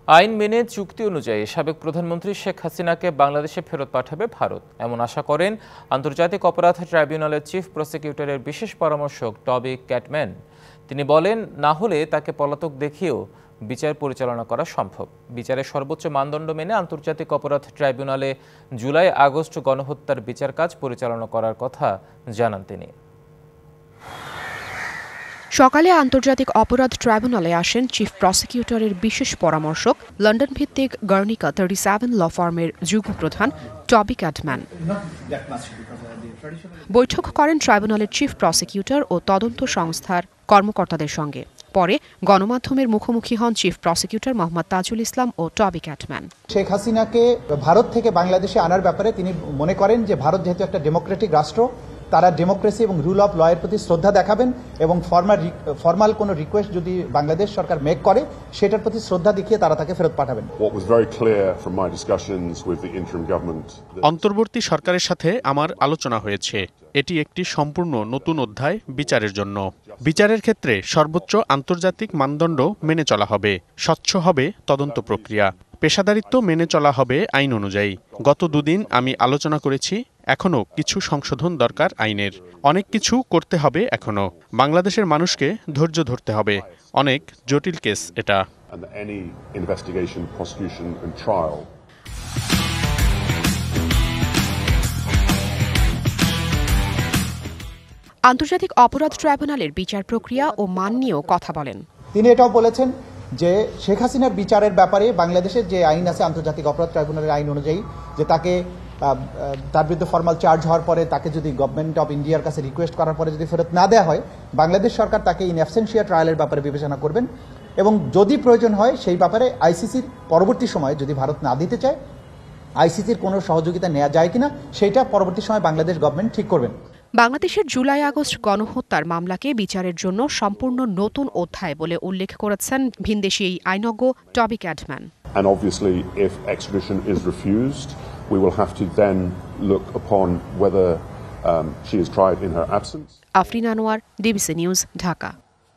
আইন মেনে চুক্তি অনুযায়ী সাবেক প্রধানমন্ত্রী শেখ হাসিনাকে বাংলাদেশে ফেরত পাঠাবে ভারত, এমন আশা করেন আন্তর্জাতিক অপরাধ ট্রাইব্যুনালের চিফ প্রসিকিউটরের বিশেষ পরামর্শক টবি ক্যাটম্যান। তিনি বলেন, না হলে তাকে পলাতক দেখিয়েও বিচার পরিচালনা করা সম্ভব। বিচারের সর্বোচ্চ মানদণ্ড মেনে আন্তর্জাতিক অপরাধ ট্রাইব্যুনালে জুলাই-আগস্ট গণহত্যার বিচার কাজ পরিচালনা করার কথা জানান তিনি। সকালে আন্তর্জাতিক অপরাধ ট্রাইব্যুনালে আসেন চিফ প্রসিকিউটরের বিশেষ পরামর্শক, লন্ডন ভিত্তিক গার্নিকা 37 ল ফার্মের যুগ্ম প্রধান টবি ক্যাটম্যান। বৈঠক করেন ট্রাইব্যুনালের চিফ প্রসিকিউটর ও তদন্ত সংস্থার কর্মকর্তাদের সঙ্গে। পরে গণমাধ্যমের মুখোমুখি হন চিফ প্রসিকিউটর মোহাম্মদ তাজুল ইসলাম ও টবি ক্যাটম্যান। শেখ হাসিনাকে ভারত থেকে বাংলাদেশে আনার ব্যাপারে তিনি মনে করেন যে ভারত যেহেতু একটা ডেমোক্রেটিক রাষ্ট্র, তারা ডেমোক্রেসি এবং রুল অফ ল এর প্রতি শ্রদ্ধা দেখাবেন এবং ফর্মাল কোনো রিকোয়েস্ট যদি বাংলাদেশ সরকার মেক করে সেটার প্রতি শ্রদ্ধা দেখিয়ে তারা তাকে ফেরত পাঠাবেন। অন্তর্বর্তী সরকারের সাথে আমার আলোচনা হয়েছে। এটি একটি সম্পূর্ণ নতুন অধ্যায় বিচারের জন্য। বিচারের ক্ষেত্রে সর্বোচ্চ আন্তর্জাতিক মানদণ্ড মেনে চলা হবে, স্বচ্ছ হবে তদন্ত প্রক্রিয়া, পেশাদারিত্ব মেনে চলা হবে আইন অনুযায়ী। গত দুদিন আমি আলোচনা করেছি, এখনো কিছু সংশোধন দরকার আইনের, অনেক কিছু করতে হবে এখনো। বাংলাদেশের মানুষকে ধৈর্য ধরতে হবে, অনেক জটিল কেস এটা। আন্তর্জাতিক অপরাধ ট্রাইব্যুনালের বিচার প্রক্রিয়া ও মান নিয়েও কথা বলেন তিনি। এটাও বলেছেন যে শেখ হাসিনার বিচারের ব্যাপারে বাংলাদেশের যে আইন আছে আন্তর্জাতিক অপরাধ ট্রাইব্যুনালের আইন অনুযায়ী, যে তাকে তার বিরুদ্ধে ফর্মাল চার্জ হওয়ার পরে তাকে যদি গভর্নমেন্ট অফ ইন্ডিয়ার কাছে রিকোয়েস্ট করার পরে যদি ফেরত না দেওয়া হয়, বাংলাদেশ সরকার তাকে ইন অ্যাবসেন্সিয়া ট্রায়ালের ব্যাপারে বিবেচনা করবেন এবং যদি প্রয়োজন হয় সেই ব্যাপারে আইসিসির পরবর্তী সময়ে যদি ভারত না দিতে চায় আইসিসির কোনো সহযোগিতা নেওয়া যায় কিনা সেটা পরবর্তী সময় বাংলাদেশ গভর্নমেন্ট ঠিক করবেন। বাংলাদেশের জুলাই-আগস্ট গণহত্যার মামলাকে বিচারের জন্য সম্পূর্ণ নতুন অধ্যায় বলে উল্লেখ করেছেন ভিনদেশি এই আইনজ্ঞ টবি Catman. And obviously, if extradition is refused, we will have to then look upon whether she is tried in her absence. Afrin Anwar, DBC news, Dhaka.